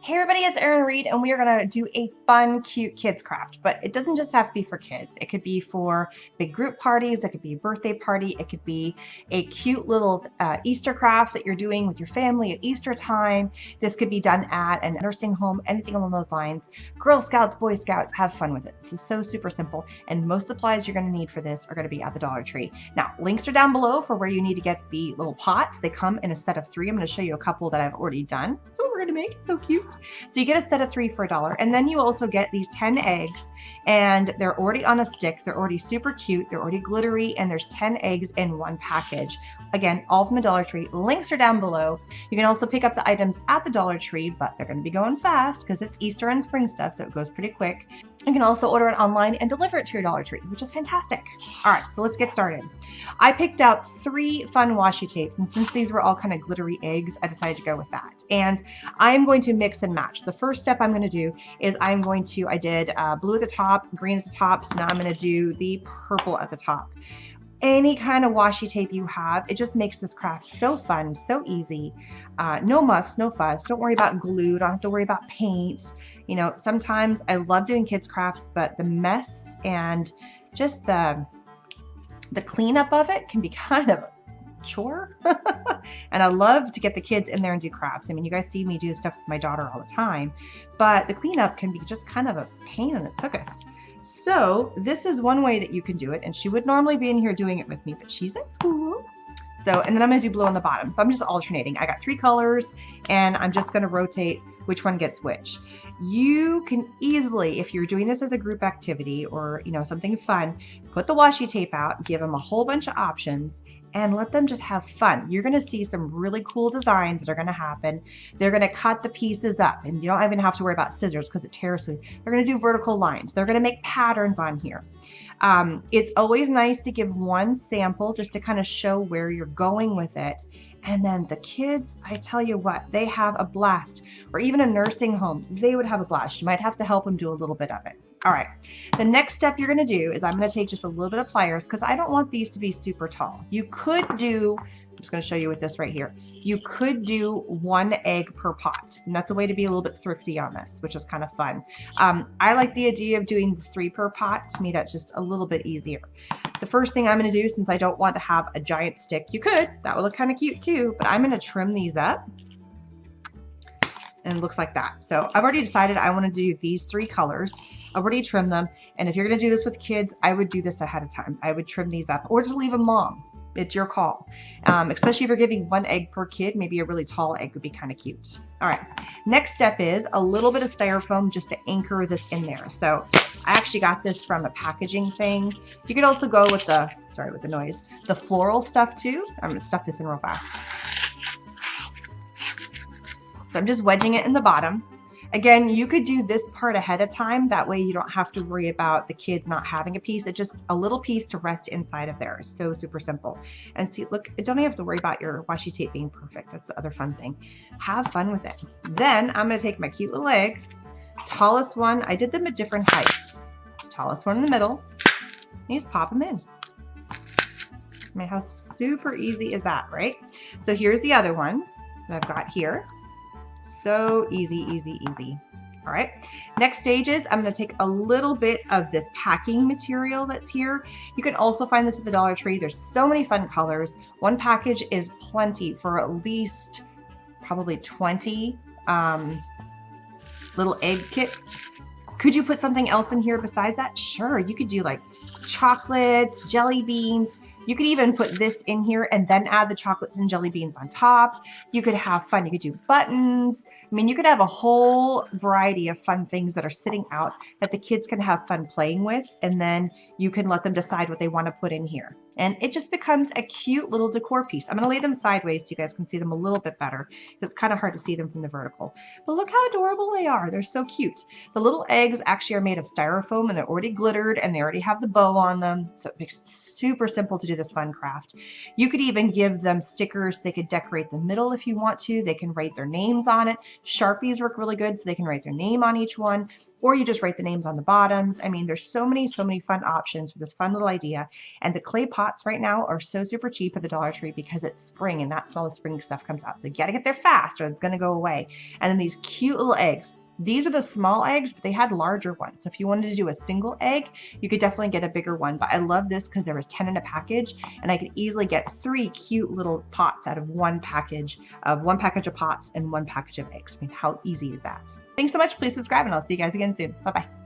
Hey everybody, it's Erin Reed, and we are going to do a fun, cute kids craft, but it doesn't just have to be for kids. It could be for big group parties, it could be a birthday party, it could be a cute little Easter craft that you're doing with your family at Easter time. This could be done at a nursing home, anything along those lines. Girl Scouts, Boy Scouts, have fun with it. This is so super simple, and most supplies you're going to need for this are going to be at the Dollar Tree. Now, links are down below for where you need to get the little pots. They come in a set of 3. I'm going to show you a couple that I've already done. So we're going to make it so cute. So you get a set of 3 for $1, and then you also get these 10 eggs, and they're already on a stick. They're already super cute. They're already glittery, and there's 10 eggs in one package. Again, all from the Dollar Tree. Links are down below. You can also pick up the items at the Dollar Tree, but they're going to be going fast because it's Easter and spring stuff, so it goes pretty quick. You can also order it online and deliver it to your Dollar Tree, which is fantastic. All right, so let's get started. I picked out 3 fun washi tapes, and since these were all kind of glittery eggs, I decided to go with that. And I'm going to mix and match. The first step I'm going to do is I did blue at the top, green at the top, so now I'm going to do the purple at the top. Any kind of washi tape you have, it just makes this craft so fun, so easy. No muss, no fuss. Don't worry about glue. Don't have to worry about paint. You know, sometimes I love doing kids crafts, but the mess and just the cleanup of it can be kind of a chore. And I love to get the kids in there and do crafts. I mean, you guys see me do stuff with my daughter all the time, but the cleanup can be just kind of a pain in the tuchus. So this is one way that you can do it, and she would normally be in here doing it with me, but she's at school. So, and then I'm going to do blue on the bottom. So I'm just alternating. I got 3 colors, and I'm just going to rotate which one gets which. You can easily, if you're doing this as a group activity or, you know, something fun, put the washi tape out, give them a whole bunch of options, and let them just have fun. You're going to see some really cool designs that are going to happen. They're going to cut the pieces up, and you don't even have to worry about scissors because it tears through. They're going to do vertical lines. They're going to make patterns on here. It's always nice to give one sample just to kind of show where you're going with it. And then the kids, I tell you what, they have a blast. Or even a nursing home, they would have a blast. You might have to help them do a little bit of it. All right, the next step you're going to do is I'm going to take just a little bit of pliers because I don't want these to be super tall. You could do, I'm just going to show you with this right here. You could do 1 egg per pot, and that's a way to be a little bit thrifty on this, which is kind of fun. I like the idea of doing 3 per pot. To me, that's just a little bit easier. The first thing I'm going to do, since I don't want to have a giant stick, you could, that would look kind of cute too, but I'm going to trim these up. And it looks like that. So I've already decided I want to do these 3 colors. I've already trimmed them. And if you're going to do this with kids, I would do this ahead of time. I would trim these up or just leave them long. It's your call. Especially if you're giving 1 egg per kid, maybe a really tall egg would be kind of cute. All right. Next step is a little bit of styrofoam just to anchor this in there. So I actually got this from a packaging thing. You could also go with the, sorry with the noise, the floral stuff too. I'm going to stuff this in real fast. So I'm just wedging it in the bottom. Again, you could do this part ahead of time. That way you don't have to worry about the kids not having a piece. It's just a little piece to rest inside of there. So super simple. And see, look, don't even have to worry about your washi tape being perfect. That's the other fun thing. Have fun with it. Then I'm going to take my cute little eggs. Tallest one, I did them at different heights. Tallest one in the middle. And you just pop them in. I mean, how super easy is that, right? So here's the other ones that I've got here. So easy, easy, easy. All right. Next stage is I'm going to take a little bit of this packing material that's here. You can also find this at the Dollar Tree. There's so many fun colors. 1 package is plenty for at least probably 20 little egg kits. Could you put something else in here besides that? Sure. You could do like chocolates, jelly beans. You could even put this in here and then add the chocolates and jelly beans on top. You could have fun. You could do buttons. I mean, you could have a whole variety of fun things that are sitting out that the kids can have fun playing with. And then you can let them decide what they want to put in here. And it just becomes a cute little decor piece. I'm going to lay them sideways so you guys can see them a little bit better. It's kind of hard to see them from the vertical. But look how adorable they are. They're so cute. The little eggs actually are made of styrofoam, and they're already glittered, and they already have the bow on them. So it makes it super simple to do this fun craft. You could even give them stickers. They could decorate the middle if you want to. They can write their names on it. Sharpies work really good, so they can write their name on each one. or you just write the names on the bottoms. I mean, there's so many fun options for this fun little idea. And the clay pots right now are so super cheap at the Dollar Tree because it's spring and that's when all the spring stuff comes out. So you gotta get there fast or it's gonna go away. And then these cute little eggs. These are the small eggs, but they had larger ones. So if you wanted to do a single egg, you could definitely get a bigger one. But I love this because there was 10 in a package and I could easily get 3 cute little pots out of one package of pots and 1 package of eggs. I mean, how easy is that? Thanks so much. Please subscribe and I'll see you guys again soon. Bye-bye.